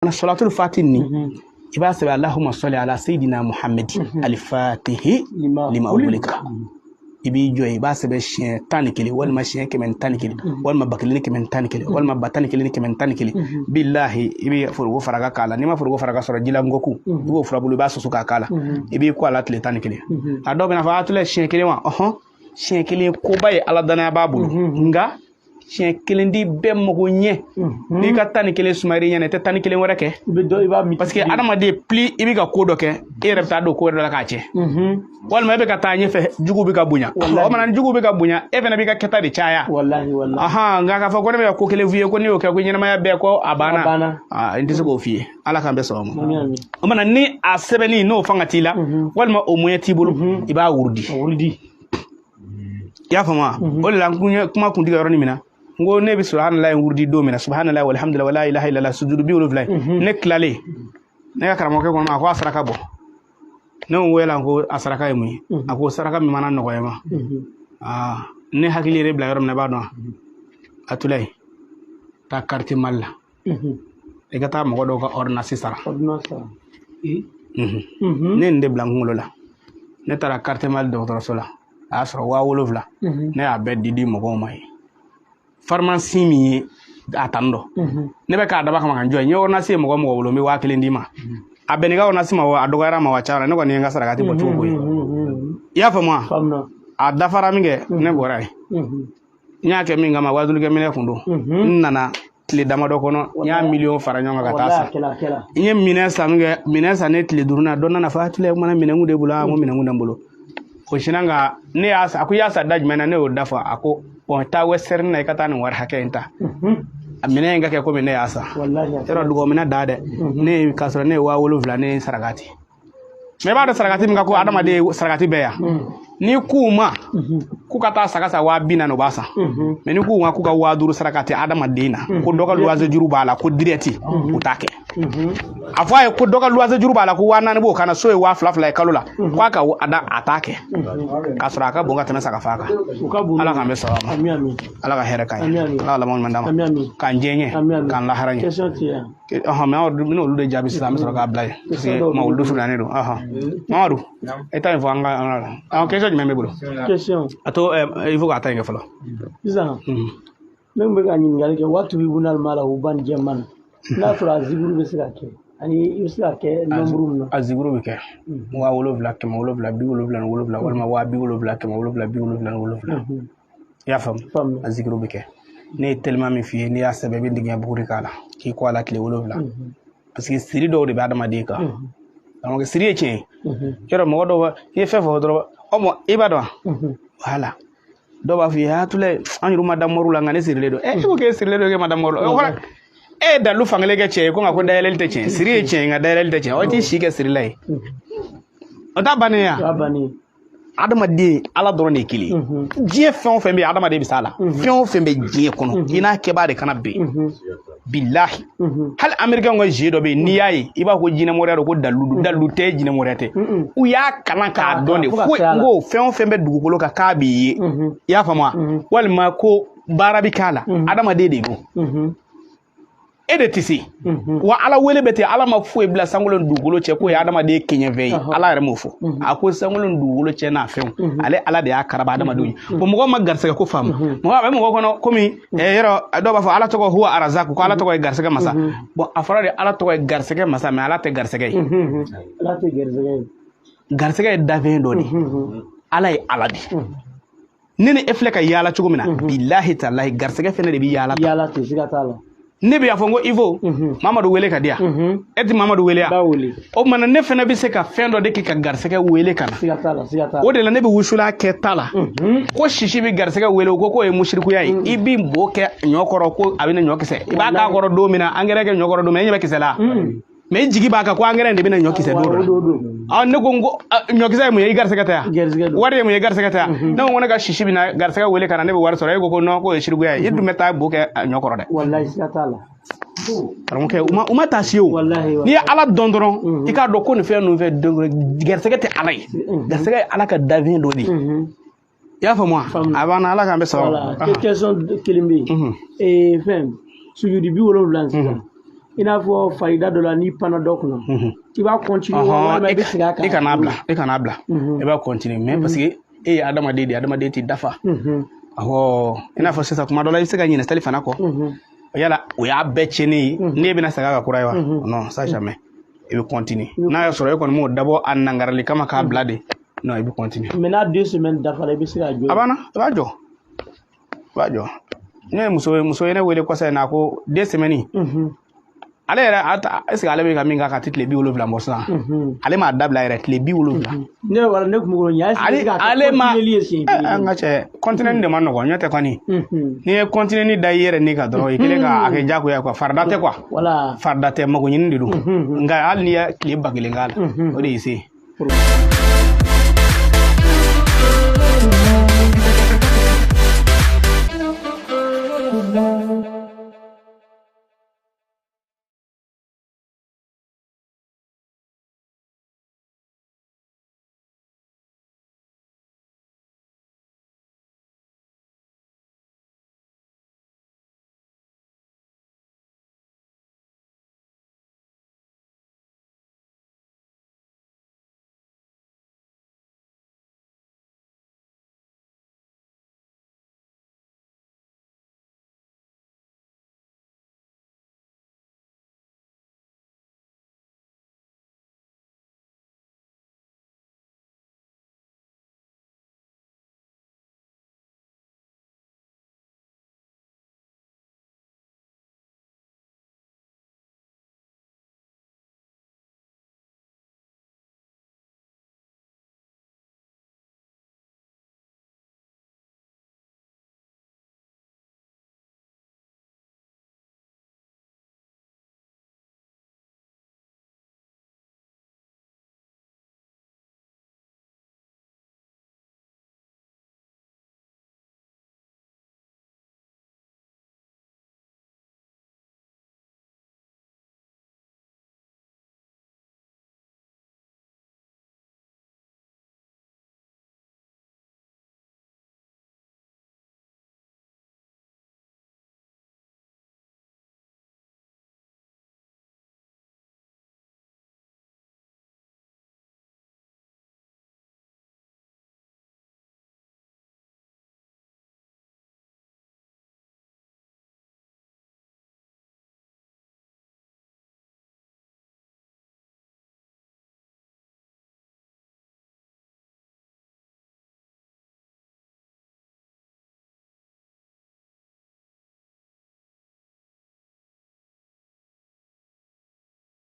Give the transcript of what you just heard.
أنا صلاة الفاتني إبا سبع اللهم صل على سيدنا محمد الفاتح لما أولك إبي جوي إبا سبع شيء تانكلي والما شيء كمن تانكلي والما بكلي كمن تانكلي والما بتانكلي كمن تانكلي بالله إبي فرغو فرغا كالا نما فرغو فرغا سورة جيلا مغوكو إبو فرابولو باسو سوكا كالا إبي كوالا تلي تانكلي أدوبنا فاتولة شيء كلي ما شيء كلي كوباي على دنا بابولو nga chien kelendi be mogo nye ni ka tani kelen sumari nyane te tani kelen wara ke parce que adama de pli ibi ka kodo ke e repta do ko la ka che wal ma be ka tanye fe jugu bi ka bunya o man jugu bi ka bunya e fena bi ka keta de chaya wallahi aha nga ka fa ko ne ko kele vie ko ni o ka ko nyina ma ya be ko abana indi so ko fie ala kan be so mo o man ni a sebeni no fangati la wal ma o moye tibulu iba wurdi ya fama o la kuma kundi ga roni mina ngo nebi subhanallahi wurdi do mina subhanallahi walhamdulillah wala ilaha illallah sujudu bi wuluflay ne klale ne ka karamo ke ko ma ko asaraka bo ne wela ko asaraka e muy ako saraka mi manan no yema ne hakili re bla yorom ne ba do atulay ta carte malla e gata mo do ka ordonnance sara ne nde bla ngulo la ne tara carte mal docteur sola asro wa wulufla ne abed didi mo ko may pharmacie mi atando ne be ka daba kama kan joy nyo na se mo mo wolo mi wa kele ndima abeni ga ona sima wa adogara ma wa chara ne ko ne nga sara gati botu boy ya fama adafara minge ne boray nya ke mi ngama wadul ke mi ne kundo nana tile dama do kono nya million fara nyonga ka tasa nye minesa ne tile duruna donna na fatile mana minengude bula mo minengude mbolo ko shinanga ne asa akuya sa dajmena ne o dafa ako on ta western na ikata ni war hakenta amine nga ke ko mine asa wallahi tero dugo mina dade ne kasra ne wa wolo vla ne saragati me ba da saragati mga ko adama de saragati beya ni kuma ku kata sagasa wa bina no basa me ni kuma ku ka wa duru saragati adama dina ko dogal luwaze juru bala ko direti utake afwa ko dogal luwaze juru bala ko wana ne bo kana so e wa flafla e kalula kwa ka ada atake kasra ka bonga tana saka faka ala ka mesa amin ala ka here kai ala mon mandama kan jenye kan la haranye ma no lu de jabi islam so ka blay parce ma wul du fulane do mamadou eta info anga question même bolo question ato il faut attendre nga falo isa même be ganin ngal ke watu bi bunal mala uban jeman na fra ziburu be sirake ani usla ke nombrum no aziburu be ke wa wolo vlak ma wolo vlak bi wolo vlak wolo vlak wal ma wa bi wolo vlak ma wolo vlak bi wolo vlak wolo vlak ya fam aziburu be ke ne tellement mi fi ni ya sababe ndiga bukuri kala ki ko ala kle wolo vlak parce que siri do de badama de ka donc siri e kero mo do ye fe fo do omo ibado wala do ba fi ha tule anyu madam morula ngane siri le do ko ke siri le do ke madam morula wala dalu fangale ke che ko ngako dayel te che siri che nga dayel te che o ti shike siri lay o ta bane ya adama de ala doro ne kili je fon fembe adama de bisala fon fembe je kono ina ke ba de kana be billahi hal american ngo je do be ni yayi iba ko jina morero ko dalu te jina morete u ya kana ka donde fo ngo fon fembe dugukolo ka bi ya fama wal ma ko barabi kala adama de go edetisi wa ala wele bete ala ma fu ebla sangolon dugolo che ko ya adama de kenya vey ala re mo fo ako sangolon dugolo che na fe ale ala de akaraba adama do bo mo ma garse ko fam mo ba mo ko no komi yero do ba fo ala to ko huwa arazak ko ala to ko garse ga masa bo afara de ala to ko garse ga masa me ala te garse ga ala te garse ga da ve do ni ala ala di nene efleka yala chugumina billahi tallahi garse ga fene de bi yala te siga tala nebi ya fongo ivo mamadou wele ka dia eti mamadou wele ya o mana ne fena bi se ka fendo de ka garseke wele kana o de la nebi wusula ke tala ko shishi bi garseke wele ko e mushriku yayi ibi mboke nyokoro ko abina nyokise iba ka goro do mina angere ke nyokoro do menye bekise la me jigi baka ko angere de bina nyokise do ne ko nyokise mu yi garseke ta wari mu yi garseke ta na wona ga shishi bi na garseke wele kana nebi war soro ko no ko e shirku yayi idu meta boke nyokoro de wallahi sikatala donc uma tasio ni ala dondron ika do ko ne fe no fe garseke te alay garseke ala ka davin do di ya fa moi avant ala ka be so question kilimbi fem sujudi bi wolo blanc il n'a fɔ farida dɔ la ni pana dɔ kunna i b'a continuer walima i bɛ segin a kan. I kana bila i b'a continuer mais parce que e ye adamaden de adamaden tɛ dafa awɔ i n'a fɔ sisan kuma dɔ la i bɛ se ka ɲinɛ seli fana kɔ yala o y'a bɛɛ tiɲɛnen ye ne bɛna segin a kan kura ye wa non ça jamais i bɛ continuer n'a y'a sɔrɔ e kɔni m'o dabɔ a nangarali kama k'a bila de non i bɛ continuer mais n'a 2 semaines dafara i bɛ se ka jɔ. a banna i b'a jɔ ne ye muso ye ne wele kɔsa in na ko 2 semaines ale yɛrɛ est-ce que ale bɛ ka min k'a ka tile 70 bɔ sisan ale m'a dabila yɛrɛ tile 70 ne wala ne kun b'o ɲɛ ale ma an ka cɛ continuer de ma nɔgɔn ɲɔ tɛ kɔni n'i ye continuer da i yɛrɛ ni ka dɔrɔn i kelen ka a kɛ jagoya quoi farida tɛ quoi farida tɛ mago ɲini de don nka hali n'i ye tile 1000 k'a la o de y'i se